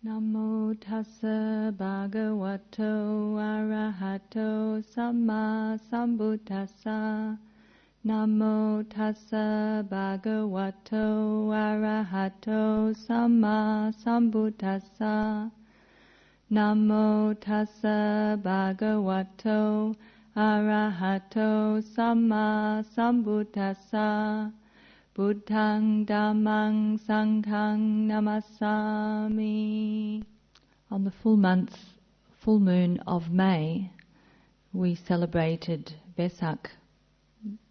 Namo tassa bhagavato arahato samma sambuddhassa. Namo tassa bhagavato arahato samma sambuddhassa. Namo tassa bhagavato arahato samma sambuddhassa. Buddhang Dhammang Sanghang Namasami. On the full moon of May, we celebrated Vesak,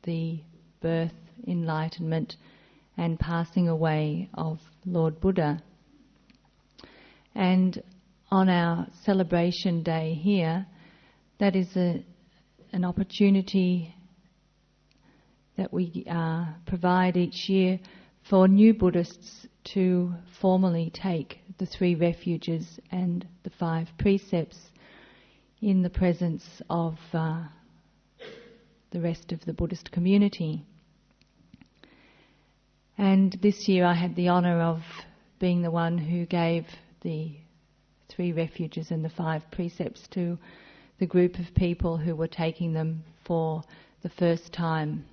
the birth, enlightenment and passing away of Lord Buddha. And on our celebration day here, that is an opportunity that we provide each year for new Buddhists to formally take the 3 refuges and the 5 precepts in the presence of the rest of the Buddhist community. And this year I had the honour of being the one who gave the 3 refuges and the 5 precepts to the group of people who were taking them for the first time.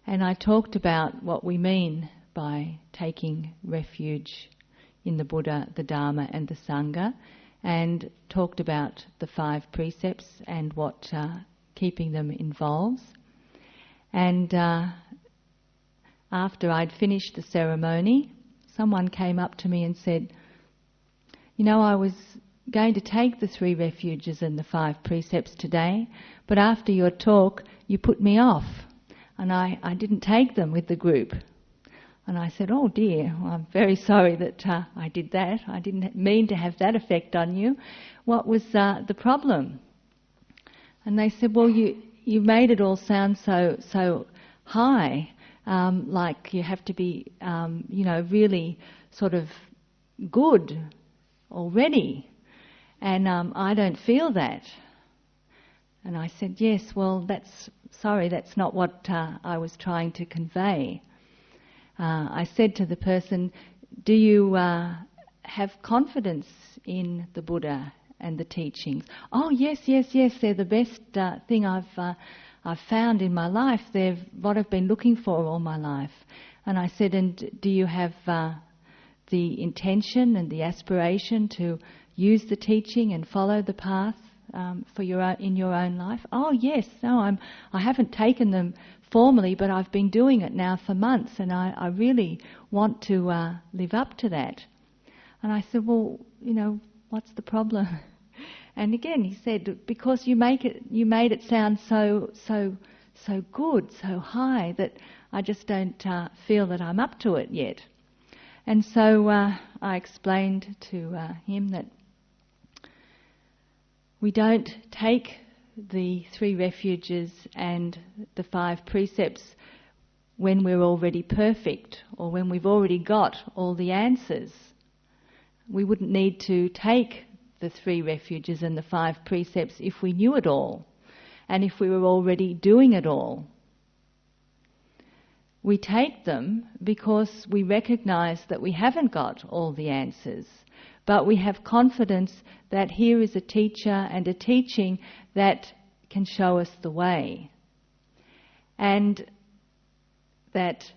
And I talked about what we mean by taking refuge in the Buddha, the Dharma and the Sangha, and talked about the 5 precepts and what keeping them involves. And after I'd finished the ceremony, someone came up to me and said, "You know, I was going to take the 3 refuges and the 5 precepts today, but after your talk you put me off. And I didn't take them with the group." And I said, "Oh dear, well, I'm very sorry that I did that. I didn't mean to have that effect on you. What was the problem?" And they said, "Well, you made it all sound so high, like you have to be, really sort of good already. And I don't feel that." And I said, "Yes, well, that's not what I was trying to convey." I said to the person, "Do you have confidence in the Buddha and the teachings?" "Oh, yes, they're the best thing I've found in my life. They're what I've been looking for all my life." And I said, "And do you have the intention and the aspiration to use the teaching and follow the path in your own life?" "Oh yes, no, I haven't taken them formally, but I've been doing it now for months, and I really want to live up to that." And I said, "Well, what's the problem?" And again he said, "Because you made it sound so good, so high, that I just don't feel that I'm up to it yet." And so I explained to him that we don't take the 3 refuges and the 5 precepts when we're already perfect or when we've already got all the answers. We wouldn't need to take the 3 refuges and the 5 precepts if we knew it all and if we were already doing it all. We take them because we recognize that we haven't got all the answers, but we have confidence that here is a teacher and a teaching that can show us the way. And that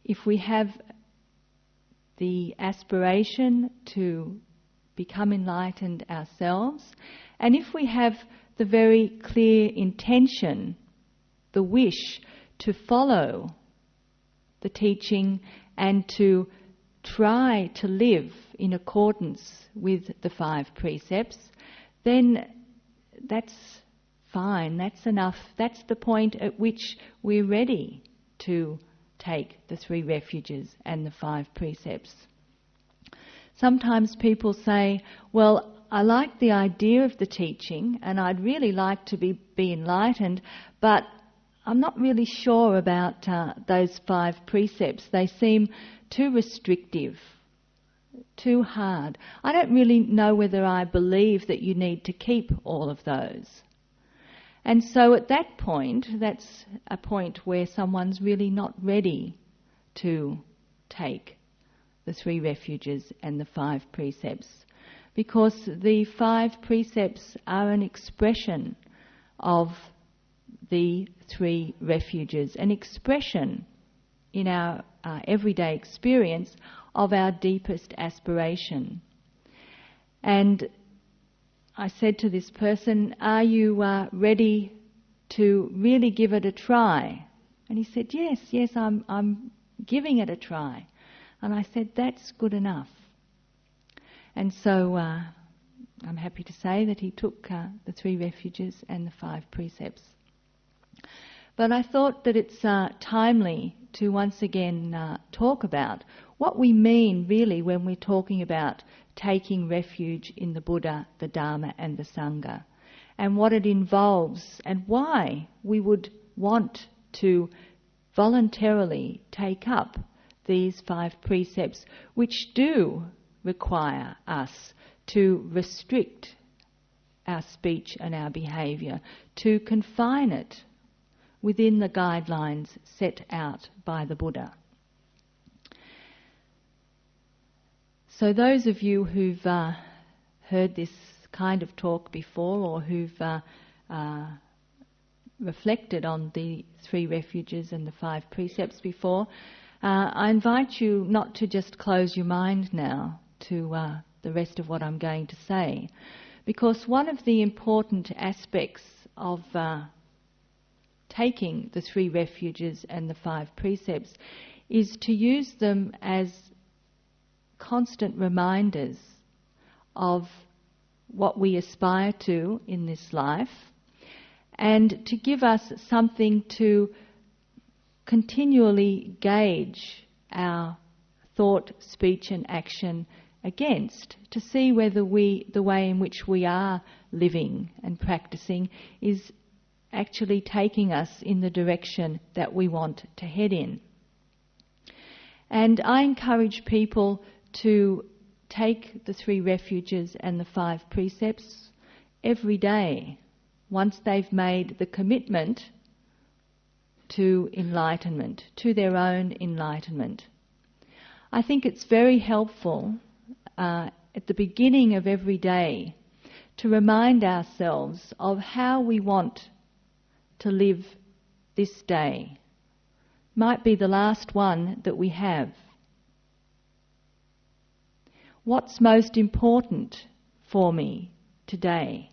if we have the aspiration to become enlightened ourselves, and if we have the very clear intention, the wish to follow the teaching and to try to live in accordance with the 5 precepts, then that's fine, that's enough. That's the point at which we're ready to take the 3 refuges and the 5 precepts. Sometimes people say, "Well, I like the idea of the teaching and I'd really like to be enlightened, but I'm not really sure about those 5 precepts. They seem too restrictive, too hard. I don't really know whether I believe that you need to keep all of those." And so at that point, that's a point where someone's really not ready to take the 3 refuges and the 5 precepts, because the 5 precepts are an expression of the 3 refuges, an expression in our everyday experience of our deepest aspiration. And I said to this person, "Are you ready to really give it a try?" And he said, yes, I'm giving it a try. And I said, "That's good enough." And so I'm happy to say that he took the 3 refuges and the 5 precepts. But I thought that it's timely to once again talk about what we mean really when we're talking about taking refuge in the Buddha, the Dharma and the Sangha, and what it involves and why we would want to voluntarily take up these 5 precepts, which do require us to restrict our speech and our behaviour, to confine it within the guidelines set out by the Buddha. So those of you who've heard this kind of talk before, or who've reflected on the 3 refuges and the 5 precepts before, I invite you not to just close your mind now to the rest of what I'm going to say, because one of the important aspects of taking the 3 refuges and the 5 precepts is to use them as constant reminders of what we aspire to in this life, and to give us something to continually gauge our thought, speech and action against, to see whether the way in which we are living and practicing is actually taking us in the direction that we want to head in. And I encourage people to take the 3 refuges and the 5 precepts every day, once they've made the commitment to enlightenment, to their own enlightenment. I think it's very helpful at the beginning of every day to remind ourselves of how we want to live this day. Might be the last one that we have. What's most important for me today?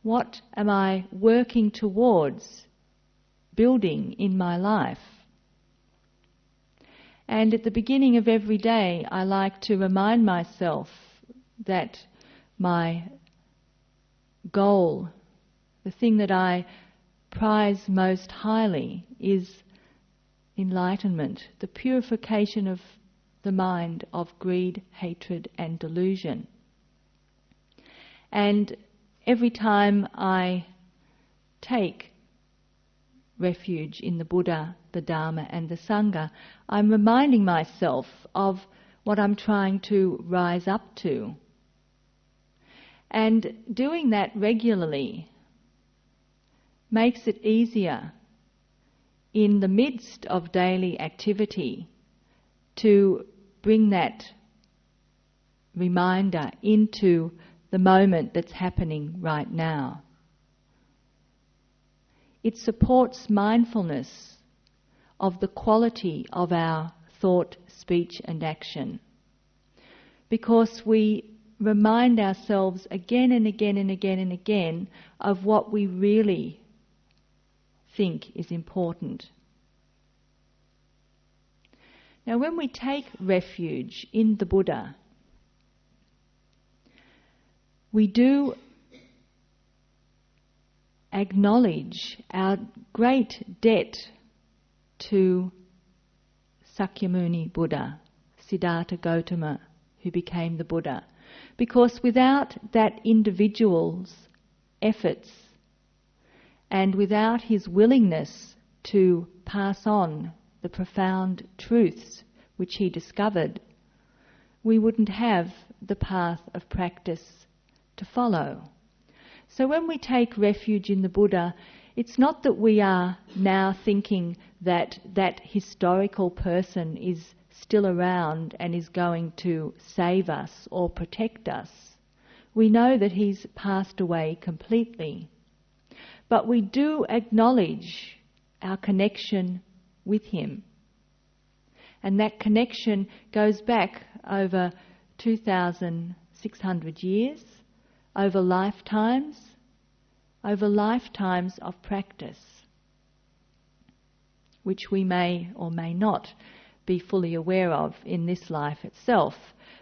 What am I working towards building in my life? And at the beginning of every day, I like to remind myself that my goal, the thing that I prize most highly, is enlightenment, the purification of the mind of greed, hatred and delusion. And every time I take refuge in the Buddha, the Dharma and the Sangha, I'm reminding myself of what I'm trying to rise up to. And doing that regularly makes it easier in the midst of daily activity to bring that reminder into the moment that's happening right now. It supports mindfulness of the quality of our thought, speech and action, because we remind ourselves again and again and again and again of what we really think is important. Now, when we take refuge in the Buddha, we do acknowledge our great debt to Sakyamuni Buddha, Siddhartha Gautama, who became the Buddha, because without that individual's efforts and without his willingness to pass on the profound truths which he discovered, we wouldn't have the path of practice to follow. So when we take refuge in the Buddha, it's not that we are now thinking that that historical person is still around and is going to save us or protect us. We know that he's passed away completely. But we do acknowledge our connection with him. And that connection goes back over 2,600 years, over lifetimes of practice, which we may or may not be fully aware of in this life itself.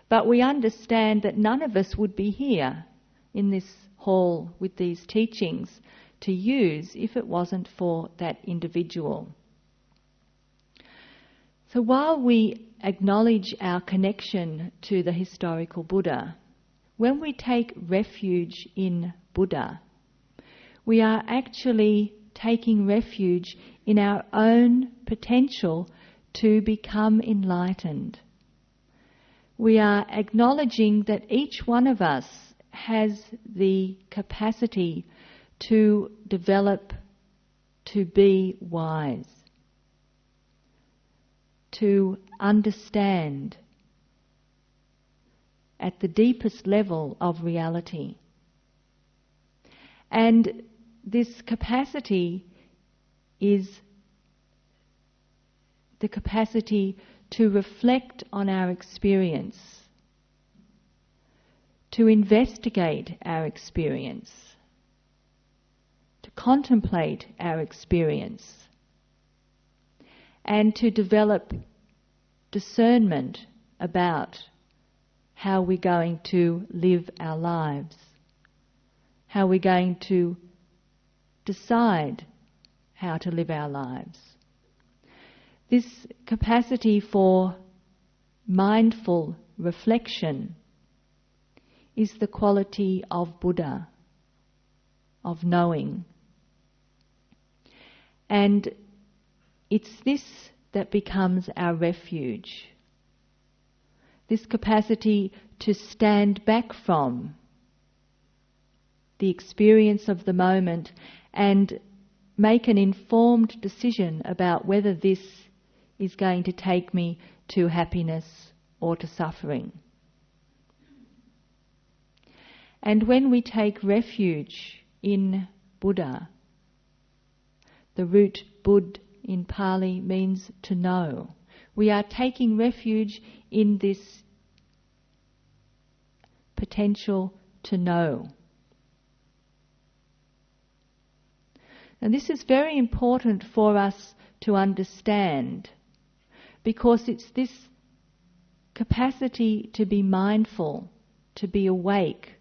But we understand that none of us would be here in this hall with these teachings to use if it wasn't for that individual. So while we acknowledge our connection to the historical Buddha, when we take refuge in Buddha, we are actually taking refuge in our own potential to become enlightened. We are acknowledging that each one of us has the capacity to develop, to be wise, to understand at the deepest level of reality. And this capacity is the capacity to reflect on our experience, to investigate our experience, to contemplate our experience, and to develop discernment about how we're going to live our lives, how we're going to decide how to live our lives. This capacity for mindful reflection is the quality of Buddha, of knowing. And it's this that becomes our refuge. This capacity to stand back from the experience of the moment and make an informed decision about whether this is going to take me to happiness or to suffering. And when we take refuge in Buddha, the root Bud in Pali means to know. We are taking refuge in this potential to know. And this is very important for us to understand, because it's this capacity to be mindful, to be awake,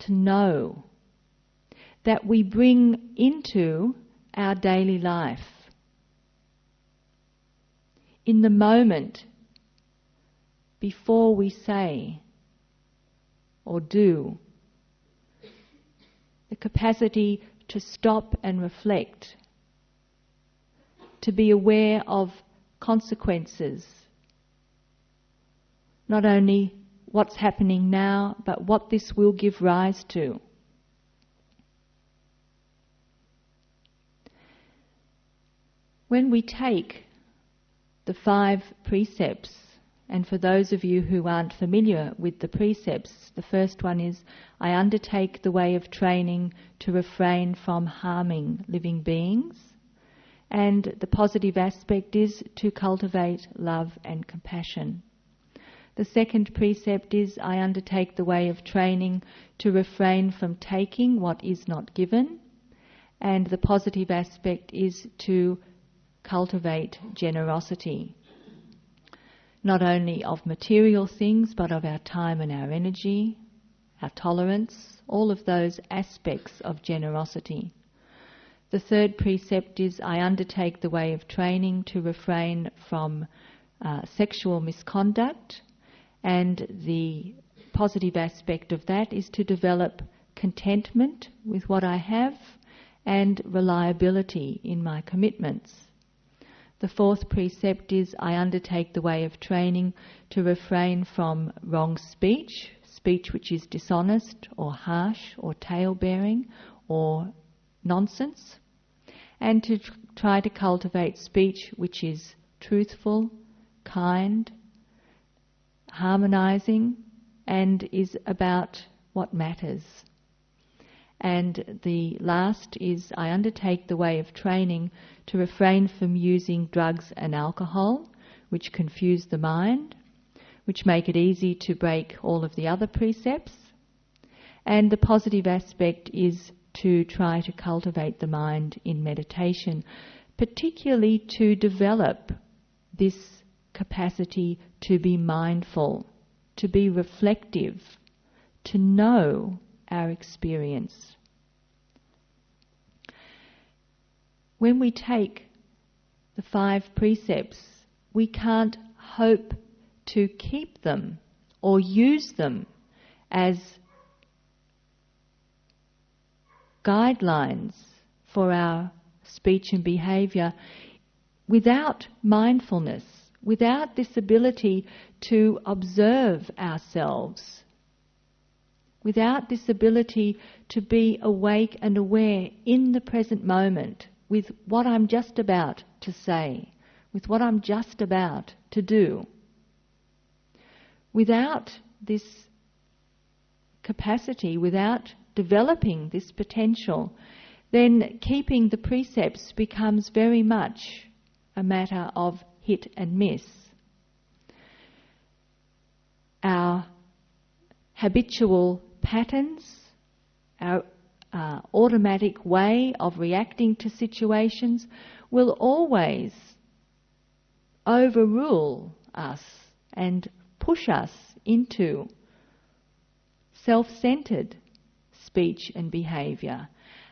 to know, that we bring into our daily life. In the moment, before we say or do, the capacity to stop and reflect, to be aware of consequences, not only what's happening now, but what this will give rise to. When we take the 5 precepts, and for those of you who aren't familiar with the precepts, the first one is, I undertake the way of training to refrain from harming living beings. And the positive aspect is to cultivate love and compassion. The second precept is, I undertake the way of training to refrain from taking what is not given. And the positive aspect is to cultivate generosity, not only of material things, but of our time and our energy, our tolerance, all of those aspects of generosity. The third precept is, I undertake the way of training to refrain from sexual misconduct, and the positive aspect of that is to develop contentment with what I have and reliability in my commitments. The fourth precept is, I undertake the way of training to refrain from wrong speech, speech which is dishonest or harsh or tale-bearing or nonsense, and to try to cultivate speech which is truthful, kind, harmonizing, and is about what matters. And the last is, I undertake the way of training to refrain from using drugs and alcohol, which confuse the mind, which make it easy to break all of the other precepts. And the positive aspect is to try to cultivate the mind in meditation, particularly to develop this capacity to be mindful, to be reflective, to know our experience. When we take the 5 precepts, we can't hope to keep them or use them as guidelines for our speech and behaviour without mindfulness, without this ability to observe ourselves, without this ability to be awake and aware in the present moment with what I'm just about to say, with what I'm just about to do. Without this capacity, without developing this potential, then keeping the precepts becomes very much a matter of hit and miss. Our habitual patterns, our automatic way of reacting to situations will always overrule us and push us into self-centered speech and behaviour,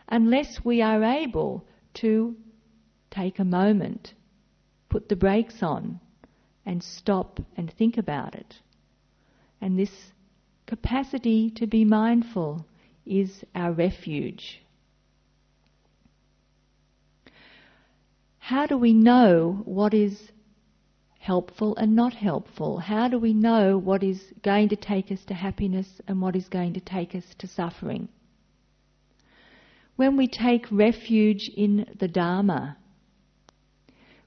unless we are able to take a moment, put the brakes on, and stop and think about it. And this capacity to be mindful is our refuge. How do we know what is helpful and not helpful? How do we know what is going to take us to happiness and what is going to take us to suffering? When we take refuge in the Dharma,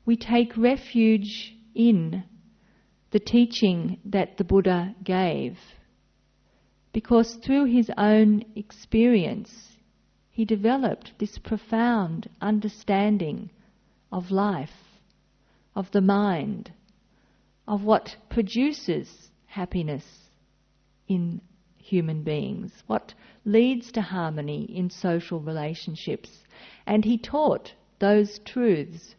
we take refuge in the teaching that the Buddha gave, because through his own experience he developed this profound understanding of life, of the mind, of what produces happiness in human beings, what leads to harmony in social relationships. And he taught those truths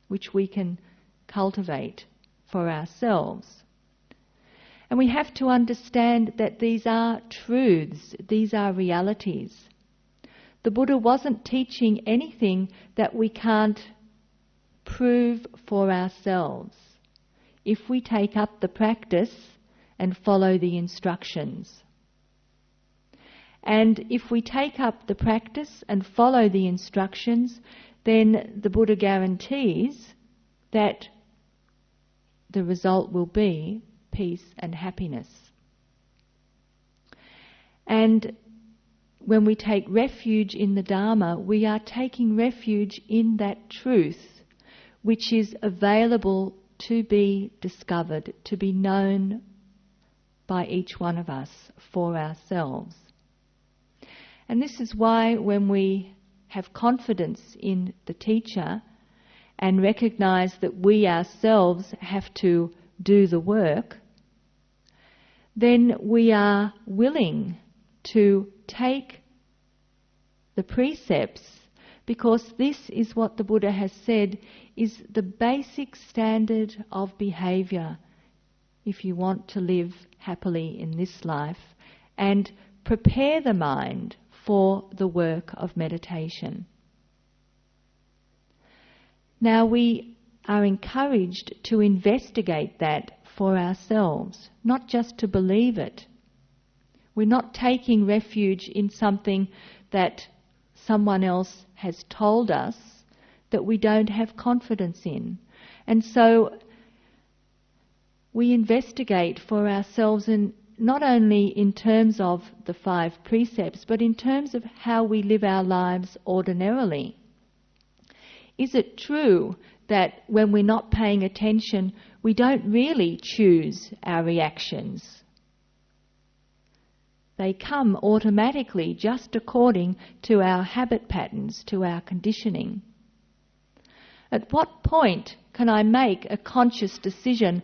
which we can cultivate for ourselves. And we have to understand that these are truths, these are realities. The Buddha wasn't teaching anything that we can't prove for ourselves if we take up the practice and follow the instructions. And if we take up the practice and follow the instructions, then the Buddha guarantees that the result will be peace and happiness. And when we take refuge in the Dharma, we are taking refuge in that truth which is available to be discovered, to be known by each one of us for ourselves. And this is why when we have confidence in the teacher and recognise that we ourselves have to do the work, then we are willing to take the precepts, because this is what the Buddha has said is the basic standard of behaviour if you want to live happily in this life and prepare the mind for the work of meditation. Now we are encouraged to investigate that for ourselves, not just to believe it. We're not taking refuge in something that someone else has told us that we don't have confidence in. And so we investigate for ourselves, and not only in terms of the 5 precepts, but in terms of how we live our lives ordinarily. Is it true that when we're not paying attention, we don't really choose our reactions. They come automatically just according to our habit patterns, to our conditioning. At what point can I make a conscious decision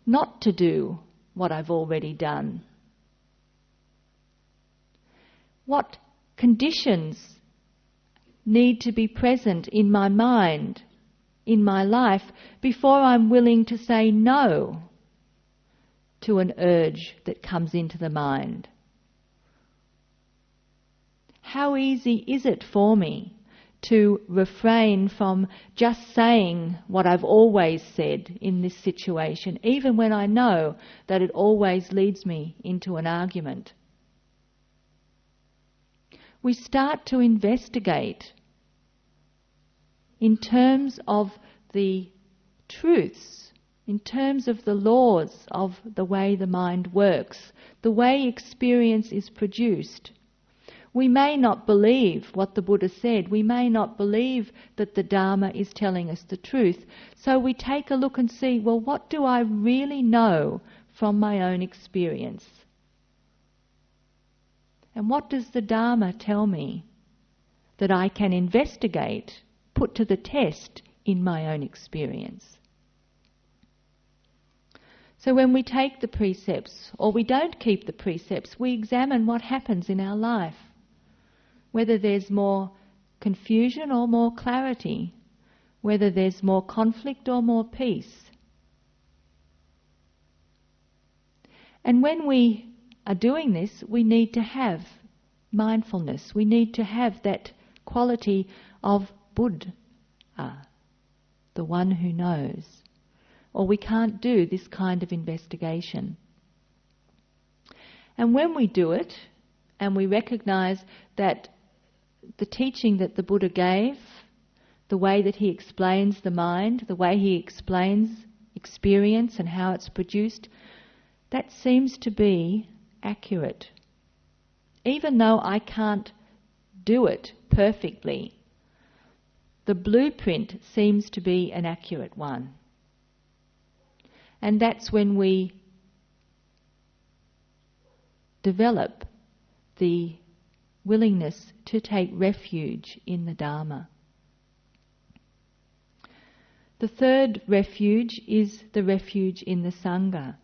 not to do what I've already done? What conditions need to be present in my mind, in my life, before I'm willing to say no to an urge that comes into the mind? How easy is it for me to refrain from just saying what I've always said in this situation, even when I know that it always leads me into an argument? We start to investigate in terms of the truths, in terms of the laws of the way the mind works, the way experience is produced. We may not believe what the Buddha said. We may not believe that the Dharma is telling us the truth. So we take a look and see, well, what do I really know from my own experience? And what does the Dharma tell me that I can investigate, put to the test in my own experience? So when we take the precepts, or we don't keep the precepts, we examine what happens in our life. Whether there's more confusion or more clarity, whether there's more conflict or more peace. And when we are doing this, we need to have mindfulness. We need to have that quality of Buddha, the one who knows. Or we can't do this kind of investigation. And when we do it, and we recognize that the teaching that the Buddha gave, the way that he explains the mind, the way he explains experience and how it's produced, that seems to be accurate. Even though I can't do it perfectly, the blueprint seems to be an accurate one. And that's when we develop the willingness to take refuge in the Dharma. The third refuge is the refuge in the Sangha.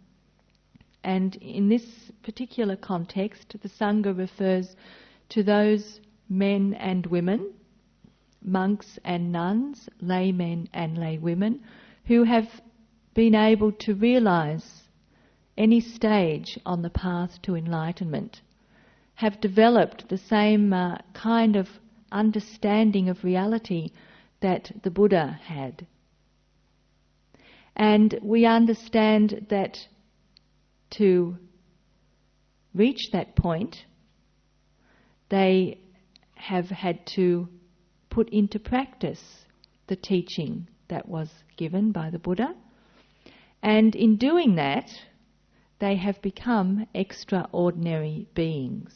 And in this particular context, the Sangha refers to those men and women, monks and nuns, laymen and laywomen, who have been able to realize any stage on the path to enlightenment, have developed the same kind of understanding of reality that the Buddha had. And we understand that to reach that point, they have had to put into practice the teaching that was given by the Buddha. And in doing that, they have become extraordinary beings.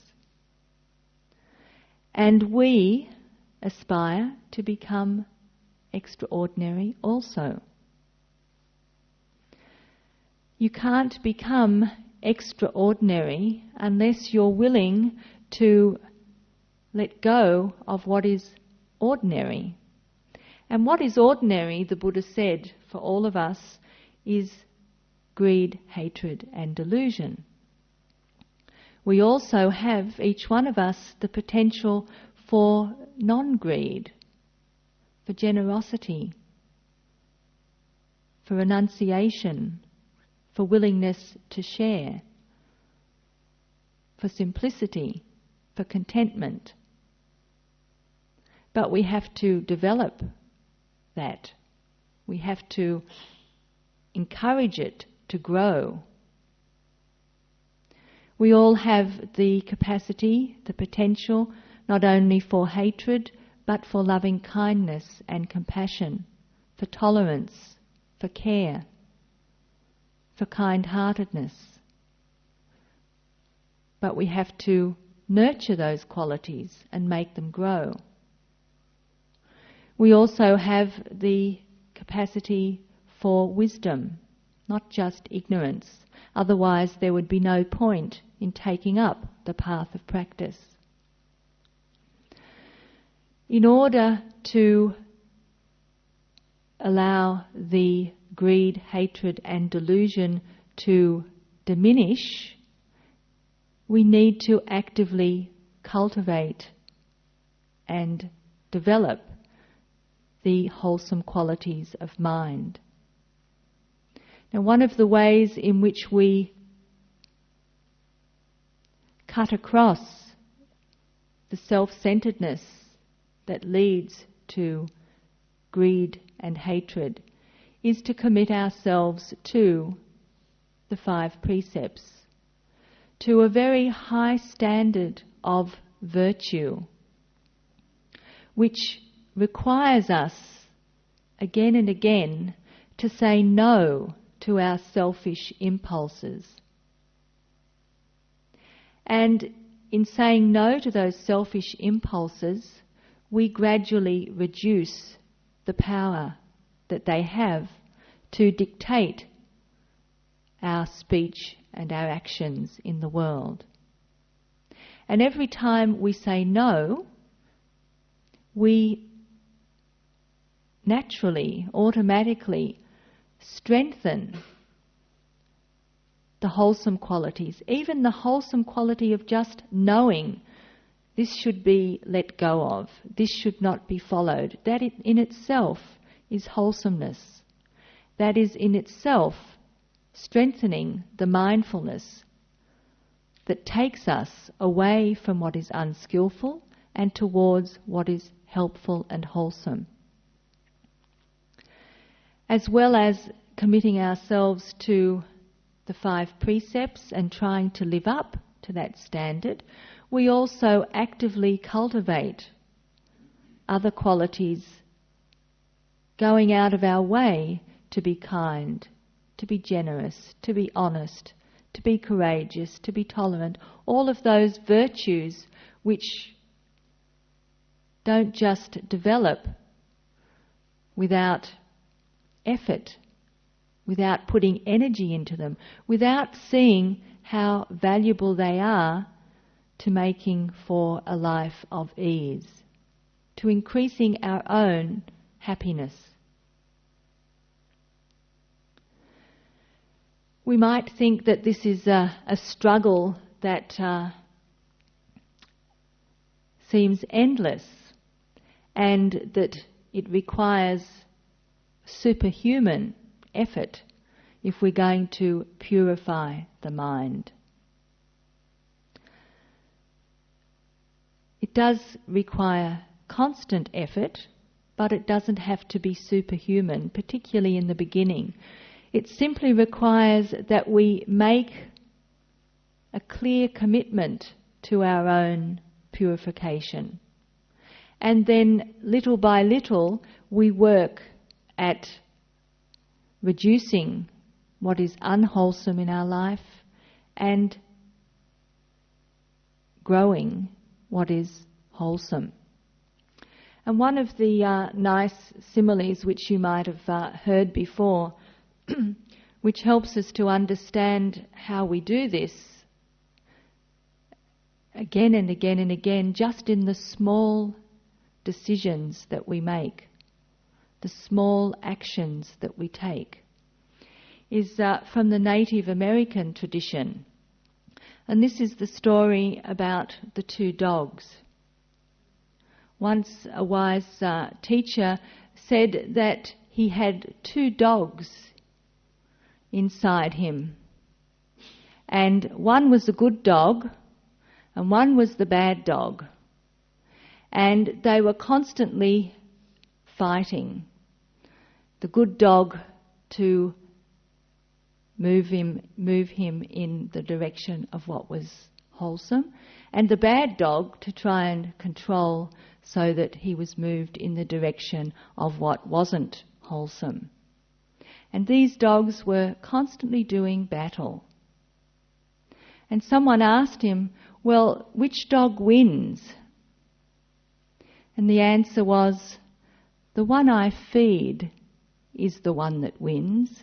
And we aspire to become extraordinary also. You can't become extraordinary unless you're willing to let go of what is ordinary. And what is ordinary, the Buddha said, for all of us, is greed, hatred and delusion. We also have, each one of us, the potential for non-greed, for generosity, for renunciation, for willingness to share, for simplicity, for contentment. But we have to develop that. We have to encourage it to grow. We all have the capacity, the potential, not only for hatred, but for loving kindness and compassion, for tolerance, for care, for kind-heartedness. But we have to nurture those qualities and make them grow. We also have the capacity for wisdom, not just ignorance. Otherwise there would be no point in taking up the path of practice. In order to allow the greed, hatred and delusion to diminish, we need to actively cultivate and develop the wholesome qualities of mind. Now, one of the ways in which we cut across the self-centeredness that leads to greed and hatred is to commit ourselves to the 5 precepts, to a very high standard of virtue, which requires us again and again to say no to our selfish impulses. And in saying no to those selfish impulses, we gradually reduce the power that they have to dictate our speech and our actions in the world. And every time we say no, we naturally, automatically strengthen the wholesome qualities, even the wholesome quality of just knowing this should be let go of, this should not be followed. That in itself is wholesomeness. That is in itself strengthening the mindfulness that takes us away from what is unskillful and towards what is helpful and wholesome. As well as committing ourselves to the 5 precepts and trying to live up to that standard, we also actively cultivate other qualities, going out of our way to be kind, to be generous, to be honest, to be courageous, to be tolerant, all of those virtues which don't just develop without effort, without putting energy into them, without seeing how valuable they are to making for a life of ease, to increasing our own happiness. We might think that this is a struggle that seems endless and that it requires superhuman effort if we're going to purify the mind. It does require constant effort, but it doesn't have to be superhuman, particularly in the beginning. It simply requires that we make a clear commitment to our own purification. And then, little by little, we work at reducing what is unwholesome in our life and growing what is wholesome. And one of the nice similes which you might have heard before, which helps us to understand how we do this again and again and again, just in the small decisions that we make, the small actions that we take, is from the Native American tradition. And this is the story about the 2 dogs. Once a wise teacher said that he had 2 dogs inside him. And one was the good dog and one was the bad dog. And they were constantly fighting. The good dog to move him in the direction of what was wholesome, and the bad dog to try and control so that he was moved in the direction of what wasn't wholesome. And these dogs were constantly doing battle. And someone asked him, well, which dog wins? And the answer was, the one I feed is the one that wins.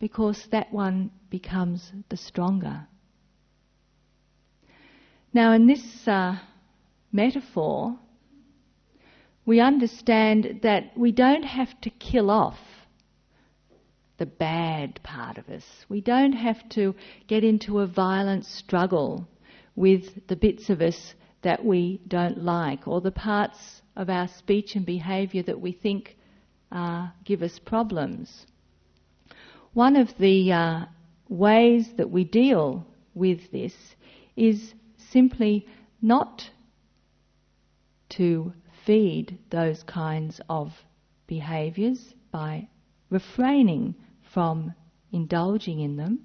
because that one becomes the stronger. Now in this metaphor, we understand that we don't have to kill off the bad part of us. We don't have to get into a violent struggle with the bits of us that we don't like, or the parts of our speech and behaviour that we think give us problems. One of the ways that we deal with this is simply not to feed those kinds of behaviours by refraining from indulging in them.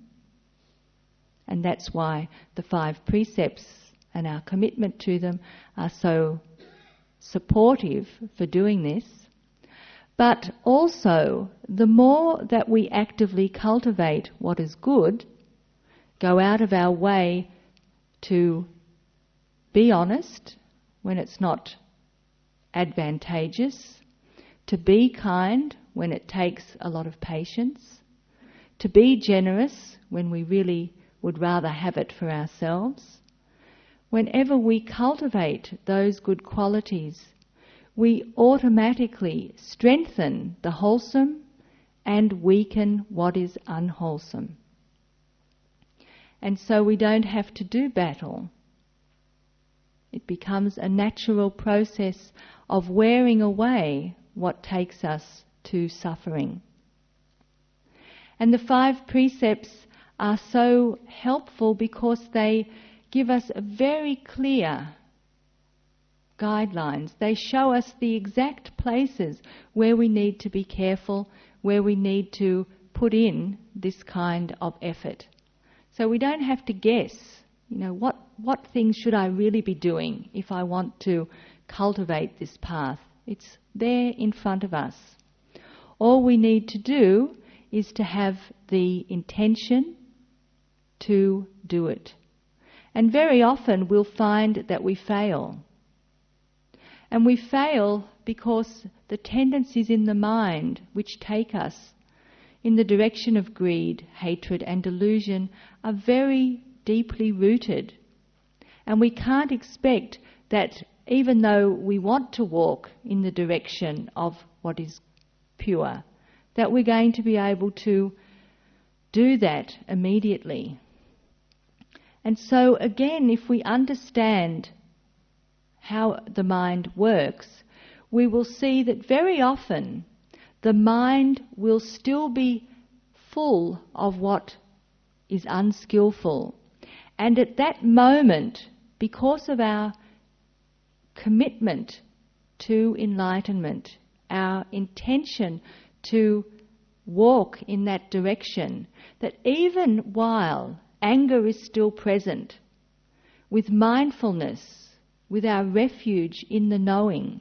And that's why the 5 precepts and our commitment to them are so supportive for doing this. But also, the more that we actively cultivate what is good, go out of our way to be honest when it's not advantageous, to be kind when it takes a lot of patience, to be generous when we really would rather have it for ourselves. Whenever we cultivate those good qualities, we automatically strengthen the wholesome and weaken what is unwholesome. And so we don't have to do battle. It becomes a natural process of wearing away what takes us to suffering. And the 5 precepts are so helpful because they give us a very clear guidelines. They show us the exact places where we need to be careful, where we need to put in this kind of effort. So we don't have to guess, what things should I really be doing if I want to cultivate this path. It's there in front of us. All we need to do is to have the intention to do it. And very often we'll find that we fail. And we fail because the tendencies in the mind which take us in the direction of greed, hatred and delusion are very deeply rooted. And we can't expect that even though we want to walk in the direction of what is pure, that we're going to be able to do that immediately. And so again, if we understand how the mind works, we will see that very often the mind will still be full of what is unskillful. And at that moment, because of our commitment to enlightenment, our intention to walk in that direction, that even while anger is still present, with mindfulness, with our refuge in the knowing,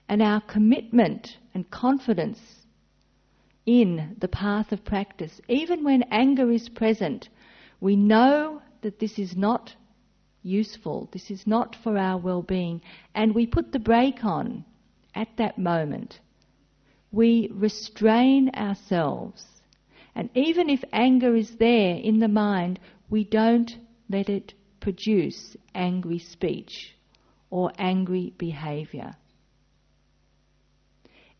and our commitment and confidence in the path of practice, even when anger is present, we know that this is not useful, this is not for our well-being, and we put the brake on at that moment. We restrain ourselves, and even if anger is there in the mind, we don't let it produce angry speech or angry behaviour.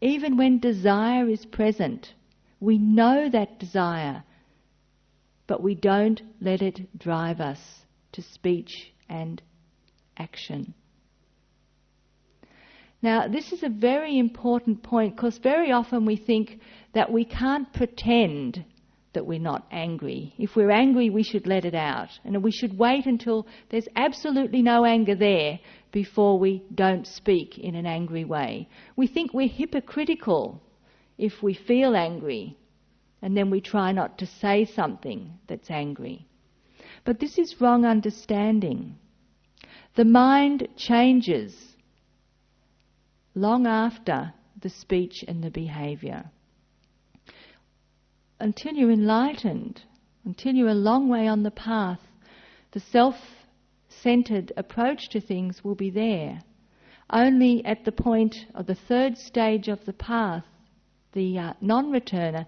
Even when desire is present, we know that desire, but we don't let it drive us to speech and action. Now, this is a very important point because very often we think that we can't pretend that we're not angry. If we're angry, we should let it out. And we should wait until there's absolutely no anger there before we don't speak in an angry way. We think we're hypocritical if we feel angry and then we try not to say something that's angry. But this is wrong understanding. The mind changes long after the speech and the behaviour. Until you're enlightened, until you're a long way on the path, the self-centred approach to things will be there. Only at the point of the 3rd stage of the path the non-returner,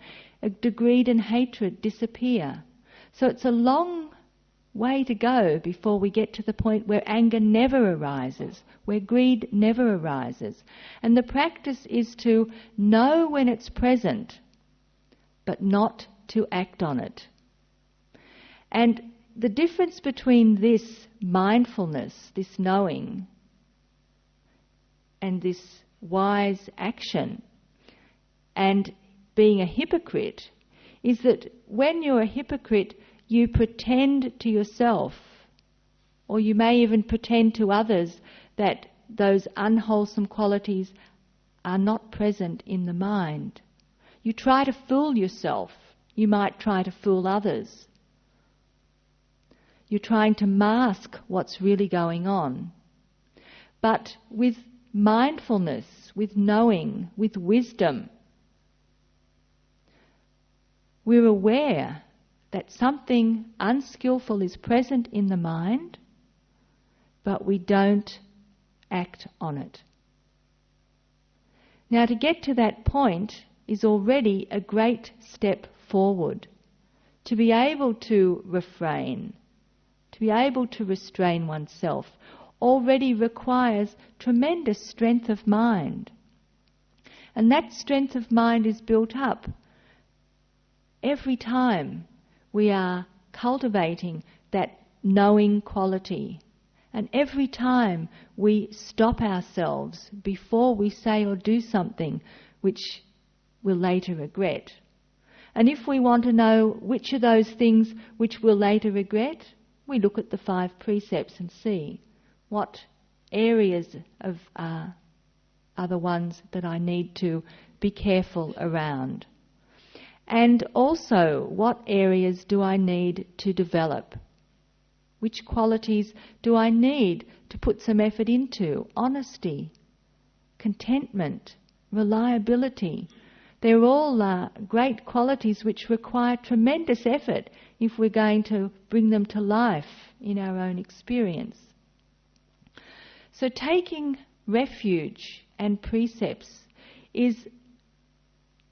greed and hatred disappear. So it's a long way to go before we get to the point where anger never arises, where greed never arises. And the practice is to know when it's present, but not to act on it. And the difference between this mindfulness, this knowing, and this wise action, and being a hypocrite, is that when you're a hypocrite, you pretend to yourself, or you may even pretend to others, that those unwholesome qualities are not present in the mind. You try to fool yourself. You might try to fool others. You're trying to mask what's really going on. But with mindfulness, with knowing, with wisdom, we're aware that something unskillful is present in the mind, but we don't act on it. Now, to get to that point is already a great step forward. To be able to refrain, to be able to restrain oneself, already requires tremendous strength of mind. And that strength of mind is built up every time we are cultivating that knowing quality. And every time we stop ourselves before we say or do something which we'll later regret. And if we want to know which are those things which we'll later regret, we look at the 5 precepts and see what areas are the ones that I need to be careful around. And also, what areas do I need to develop? Which qualities do I need to put some effort into? Honesty, contentment, reliability. They're all great qualities which require tremendous effort if we're going to bring them to life in our own experience. So taking refuge and precepts is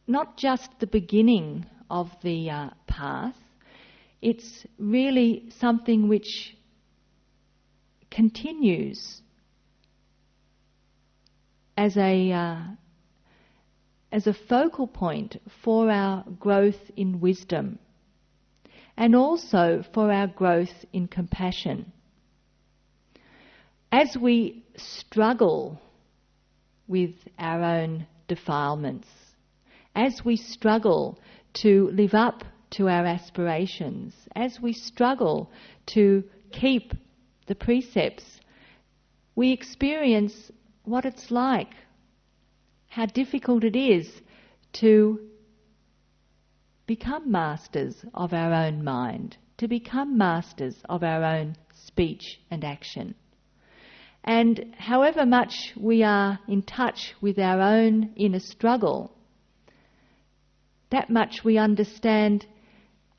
not just the beginning of the path, it's really something which continues as a focal point for our growth in wisdom and also for our growth in compassion. As we struggle with our own defilements, as we struggle to live up to our aspirations, as we struggle to keep the precepts, we experience what it's like, how difficult it is to become masters of our own mind, to become masters of our own speech and action. And however much we are in touch with our own inner struggle, that much we understand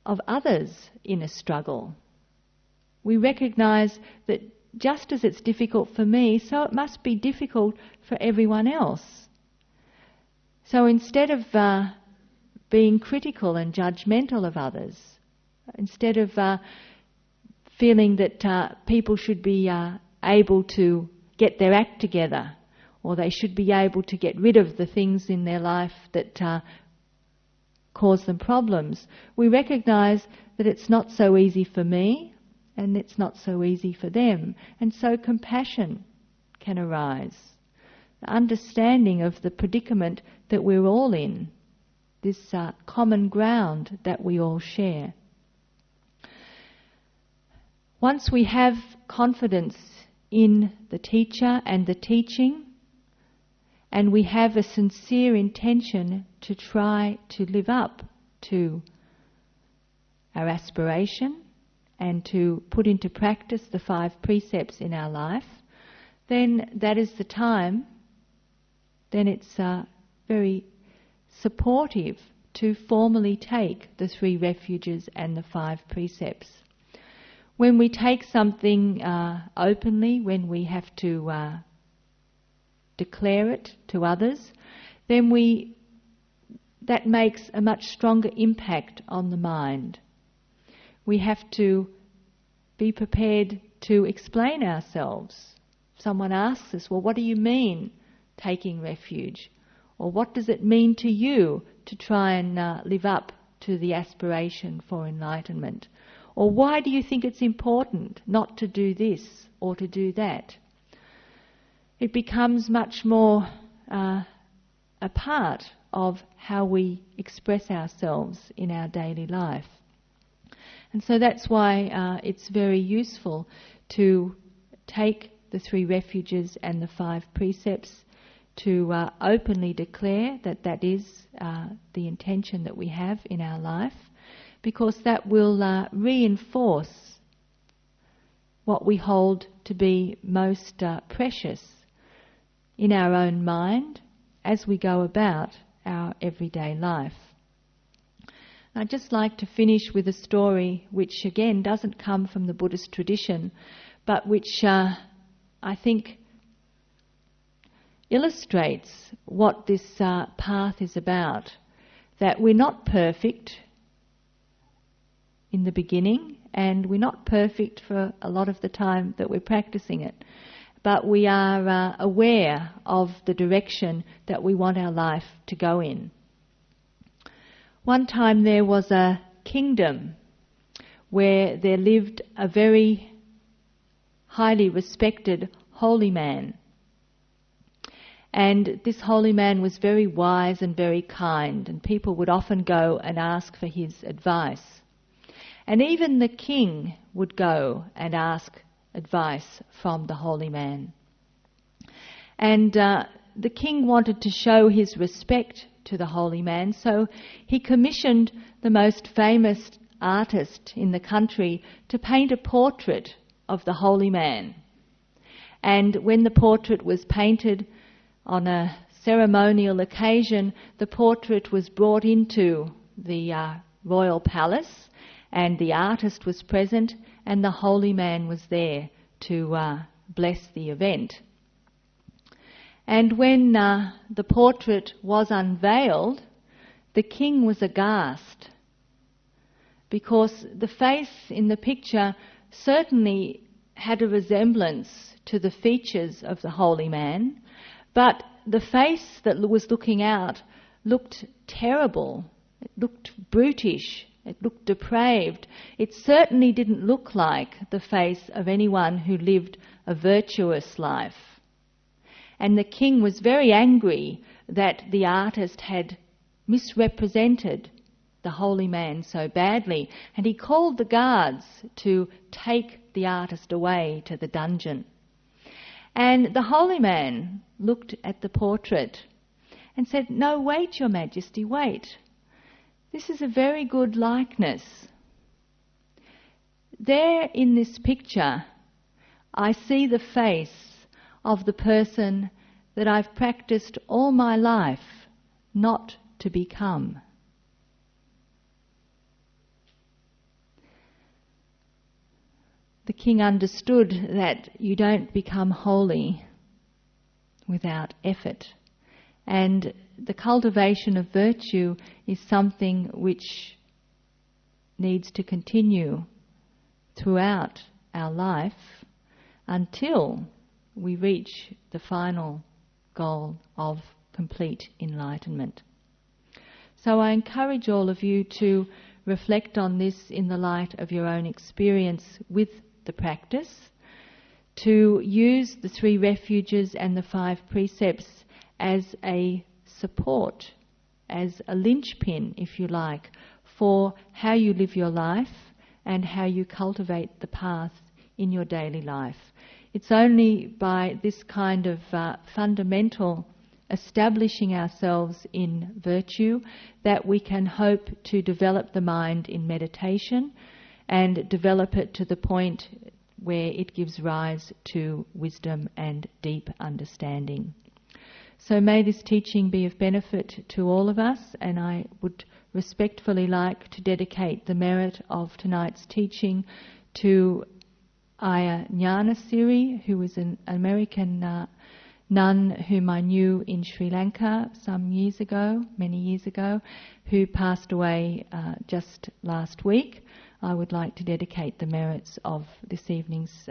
of others' inner struggle. We recognise that just as it's difficult for me, so it must be difficult for everyone else. So instead of being critical and judgmental of others, instead of feeling that people should be able to get their act together, or they should be able to get rid of the things in their life that cause them problems, we recognise that it's not so easy for me and it's not so easy for them. And so compassion can arise. The understanding of the predicament that we're all in, this common ground that we all share. Once we have confidence in the teacher and the teaching, and we have a sincere intention to try to live up to our aspiration and to put into practice the 5 precepts in our life, then that is the time, then it's very supportive to formally take the 3 refuges and the 5 precepts. When we take something openly, when we have to declare it to others, then we that makes a much stronger impact on the mind. We have to be prepared to explain ourselves. If someone asks us, well, what do you mean taking refuge? Or what does it mean to you to try and live up to the aspiration for enlightenment? Or why do you think it's important not to do this or to do that? It becomes much more a part of how we express ourselves in our daily life. And so that's why it's very useful to take the 3 refuges and the 5 precepts, to openly declare that that is the intention that we have in our life, because that will reinforce what we hold to be most precious in our own mind as we go about our everyday life. I'd just like to finish with a story which again doesn't come from the Buddhist tradition, but which I think illustrates what this path is about. That we're not perfect in the beginning, and we're not perfect for a lot of the time that we're practicing it, but we are aware of the direction that we want our life to go in. One time there was a kingdom where there lived a very highly respected holy man. And this holy man was very wise and very kind, and people would often go and ask for his advice. And even the king would go and ask advice from the holy man. And the king wanted to show his respect to the holy man, so he commissioned the most famous artist in the country to paint a portrait of the holy man. And when the portrait was painted on a ceremonial occasion, the portrait was brought into the royal palace, and the artist was present, and the holy man was there to bless the event. And when the portrait was unveiled, the king was aghast, because the face in the picture certainly had a resemblance to the features of the holy man, but the face that was looking out looked terrible, it looked brutish, it looked depraved. It certainly didn't look like the face of anyone who lived a virtuous life. And the king was very angry that the artist had misrepresented the holy man so badly, and he called the guards to take the artist away to the dungeon. And the holy man looked at the portrait and said, "No, wait, Your Majesty, wait. This is a very good likeness. There in this picture, I see the face of the person that I've practiced all my life not to become." The king understood that you don't become holy without effort, and the cultivation of virtue is something which needs to continue throughout our life until we reach the final goal of complete enlightenment. So I encourage all of you to reflect on this in the light of your own experience with the practice, to use the 3 refuges and the 5 precepts as a support, as a linchpin, if you like, for how you live your life and how you cultivate the path in your daily life. It's only by this kind of fundamental establishing ourselves in virtue that we can hope to develop the mind in meditation and develop it to the point where it gives rise to wisdom and deep understanding. So may this teaching be of benefit to all of us, and I would respectfully like to dedicate the merit of tonight's teaching to Ayya Jnanasiri, who is an American nun whom I knew in Sri Lanka many years ago, who passed away just last week. I would like to dedicate the merits of this evening's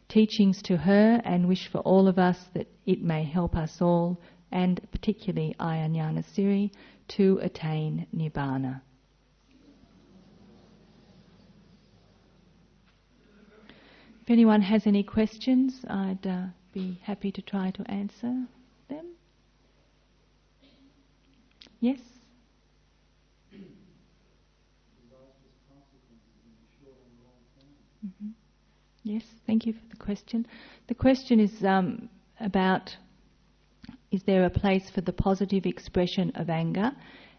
teachings to her and wish for all of us that it may help us all, and particularly Ajahn Vayama to attain Nibbana. If anyone has any questions, I'd be happy to try to answer them. Yes? Mm-hmm. Yes, thank you for the question. The question is about, is there a place for the positive expression of anger,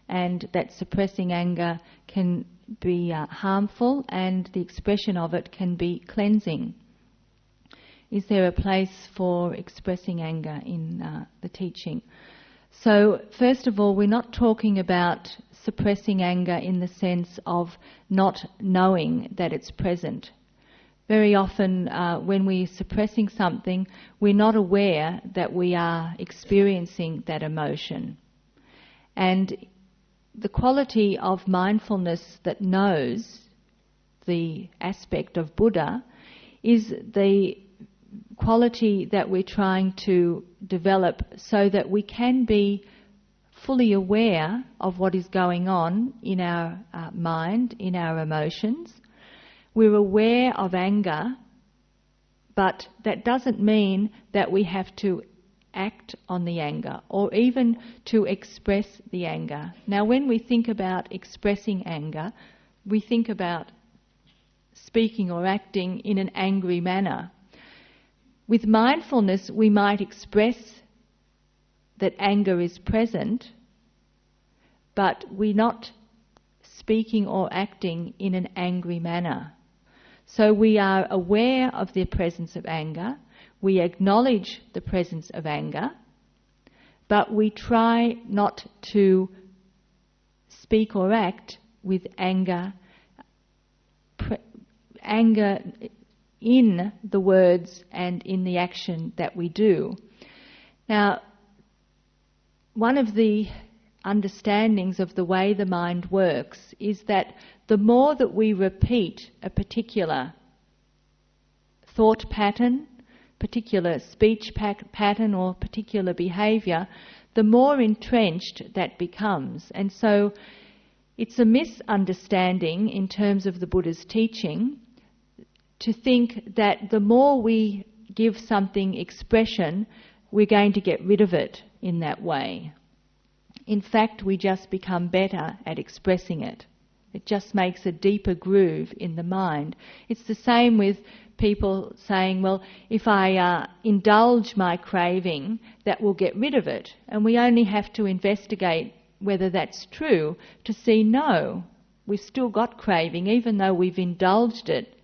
and that suppressing anger can be harmful and the expression of it can be cleansing. Is there a place for expressing anger in the teaching? So, first of all, we're not talking about suppressing anger in the sense of not knowing that it's present. Very often when we're suppressing something, we're not aware that we are experiencing that emotion. And the quality of mindfulness that knows the aspect of Buddha is the quality that we're trying to develop so that we can be fully aware of what is going on in our mind, in our emotions. We're aware of anger, but that doesn't mean that we have to act on the anger or even to express the anger. Now, when we think about expressing anger, we think about speaking or acting in an angry manner. With mindfulness, we might express that anger is present, but we're not speaking or acting in an angry manner. So we are aware of the presence of anger, we acknowledge the presence of anger, but we try not to speak or act with anger in the words and in the action that we do. Now, one of the understandings of the way the mind works is that the more that we repeat a particular thought pattern, particular speech pattern or particular behaviour, the more entrenched that becomes. And so it's a misunderstanding in terms of the Buddha's teaching to think that the more we give something expression, we're going to get rid of it in that way. In fact, we just become better at expressing it. It just makes a deeper groove in the mind. It's the same with people saying, well, if I indulge my craving, that will get rid of it. And we only have to investigate whether that's true to see, no, we've still got craving, even though we've indulged it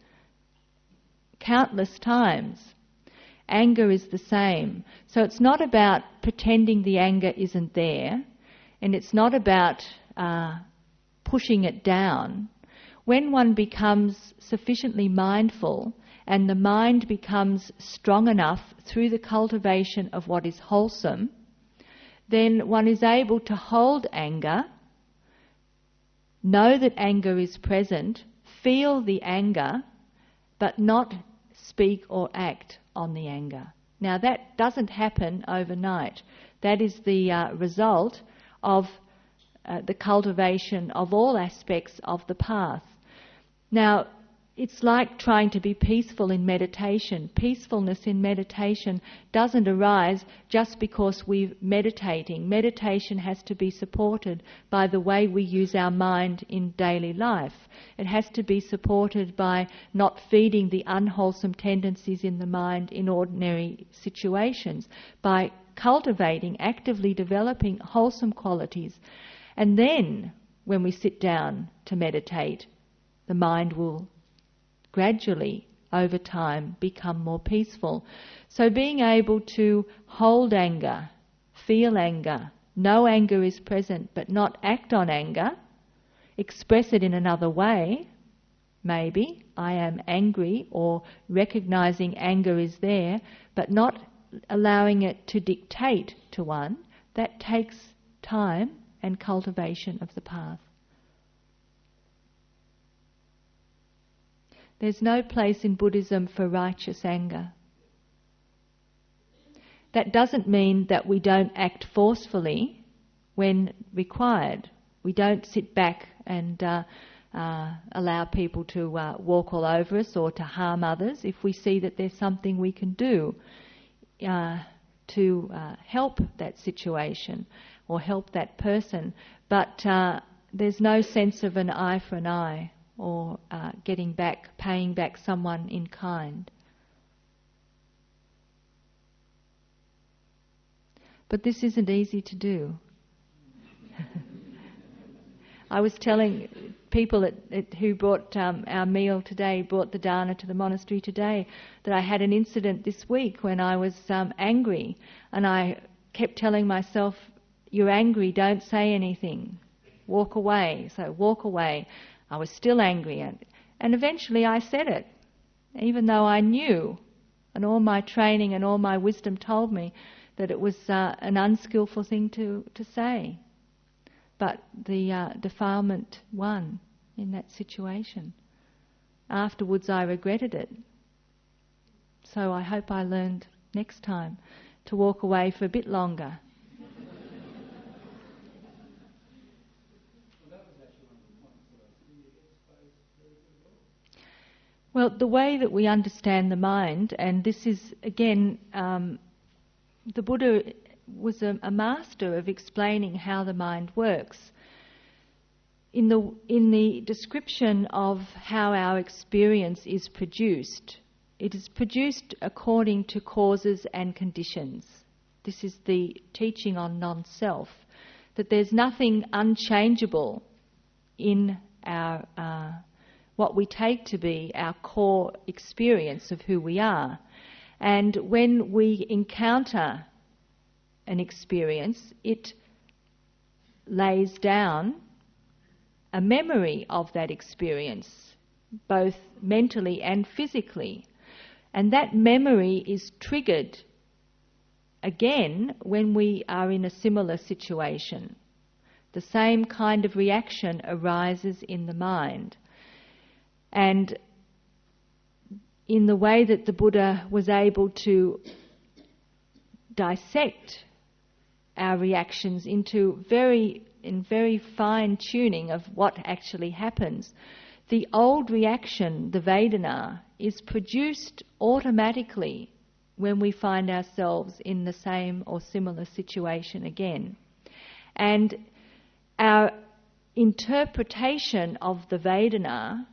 countless times. Anger is the same. So it's not about pretending the anger isn't there, and it's not about pushing it down. When one becomes sufficiently mindful and the mind becomes strong enough through the cultivation of what is wholesome, then one is able to hold anger, know that anger is present, feel the anger, but not speak or act on the anger. Now that doesn't happen overnight. That is the result of the cultivation of all aspects of the path. Now, it's like trying to be peaceful in meditation. Peacefulness in meditation doesn't arise just because we're meditating. Meditation has to be supported by the way we use our mind in daily life. It has to be supported by not feeding the unwholesome tendencies in the mind in ordinary situations, by cultivating, actively developing wholesome qualities. And then, when we sit down to meditate, the mind will gradually, over time, become more peaceful. So being able to hold anger, feel anger, know anger is present, but not act on anger, express it in another way, maybe, I am angry, or recognizing anger is there, but not allowing it to dictate to one. That takes time and cultivation of the path. There's no place in Buddhism for righteous anger. That doesn't mean that we don't act forcefully when required. We don't sit back and allow people to walk all over us or to harm others if we see that there's something we can do to help that situation or help that person. But there's no sense of an eye for an eye or paying back someone in kind. But this isn't easy to do. I was telling people who brought our meal today, brought the dana to the monastery today, that I had an incident this week when I was angry, and I kept telling myself, "You're angry, don't say anything. Walk away." So walk away. I was still angry, and eventually I said it, even though I knew, and all my training and all my wisdom told me that it was an unskillful thing to say. But the defilement won in that situation. Afterwards I regretted it. So I hope I learned next time to walk away for a bit longer. Well, the way that we understand the mind, and this is again, the Buddha was a master of explaining how the mind works. In the description of how our experience is produced, it is produced according to causes and conditions. This is the teaching on non-self, that there's nothing unchangeable in our what we take to be our core experience of who we are. And when we encounter an experience, it lays down a memory of that experience, both mentally and physically. And that memory is triggered again when we are in a similar situation. The same kind of reaction arises in the mind. And in the way that the Buddha was able to dissect our reactions into very fine tuning of what actually happens, the old reaction, the Vedana, is produced automatically when we find ourselves in the same or similar situation again. And our interpretation of the Vedana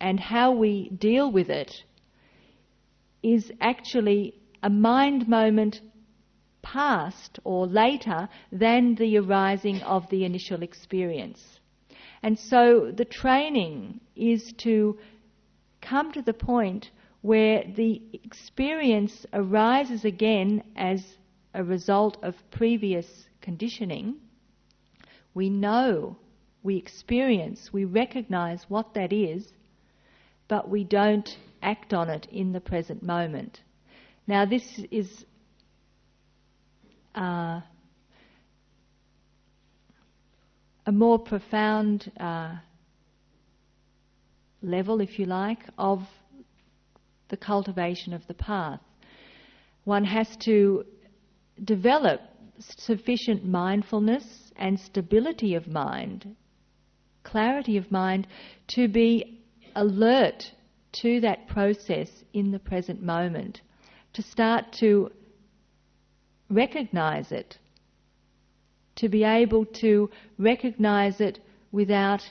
and how we deal with it is actually a mind moment past or later than the arising of the initial experience. And so the training is to come to the point where the experience arises again as a result of previous conditioning. We know, we experience, we recognize what that is, but we don't act on it in the present moment. Now this is a more profound level, if you like, of the cultivation of the path. One has to develop sufficient mindfulness and stability of mind, clarity of mind, to be alert to that process in the present moment, to start to recognize it, to be able to recognize it without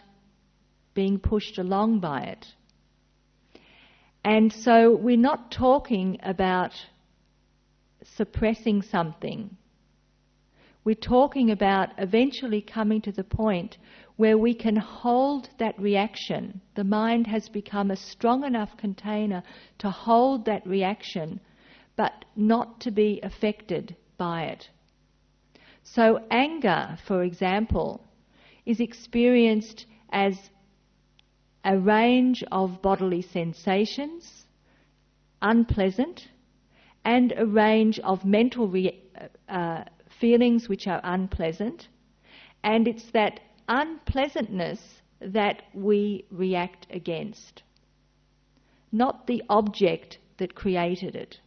being pushed along by it. And so we're not talking about suppressing something. We're talking about eventually coming to the point where we can hold that reaction. The mind has become a strong enough container to hold that reaction, but not to be affected by it. So anger, for example, is experienced as a range of bodily sensations, unpleasant, and a range of mental feelings which are unpleasant, and it's that unpleasantness that we react against, not the object that created it.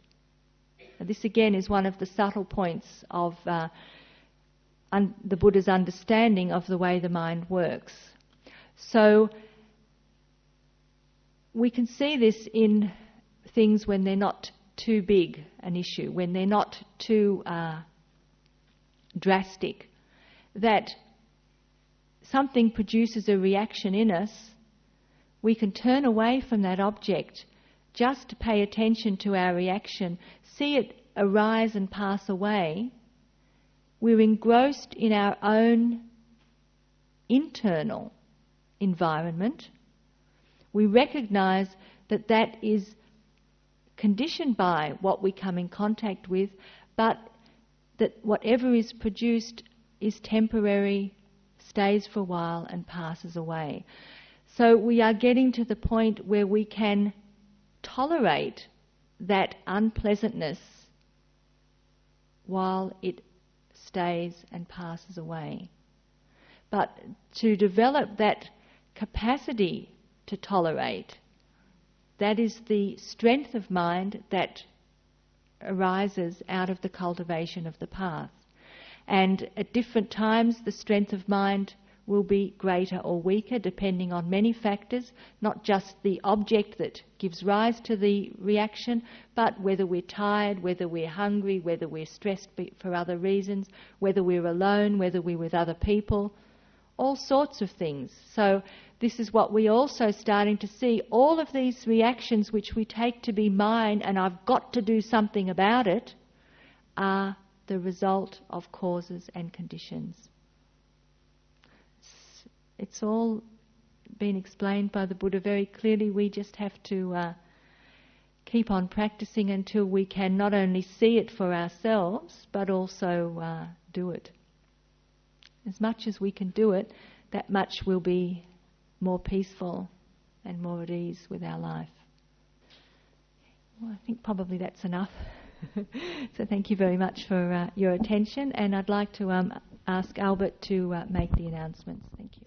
And this again is one of the subtle points of the Buddha's understanding of the way the mind works. So we can see this in things when they're not too big an issue, when they're not too drastic, that something produces a reaction in us, we can turn away from that object just to pay attention to our reaction, see it arise and pass away. We're engrossed in our own internal environment. We recognise that that is conditioned by what we come in contact with, but that whatever is produced is temporary, stays for a while and passes away. So we are getting to the point where we can tolerate that unpleasantness while it stays and passes away. But to develop that capacity to tolerate, that is the strength of mind that arises out of the cultivation of the path. And at different times the strength of mind will be greater or weaker depending on many factors, not just the object that gives rise to the reaction, but whether we're tired, whether we're hungry, whether we're stressed for other reasons, whether we're alone, whether we're with other people, all sorts of things. So this is what we're also starting to see. All of these reactions which we take to be mine and I've got to do something about it are the result of causes and conditions. It's all been explained by the Buddha very clearly. We just have to keep on practicing until we can not only see it for ourselves but also do it. As much as we can do it, that much will be more peaceful and more at ease with our life. Well, I think probably that's enough. So thank you very much for your attention, and I'd like to ask Albert to make the announcements. Thank you.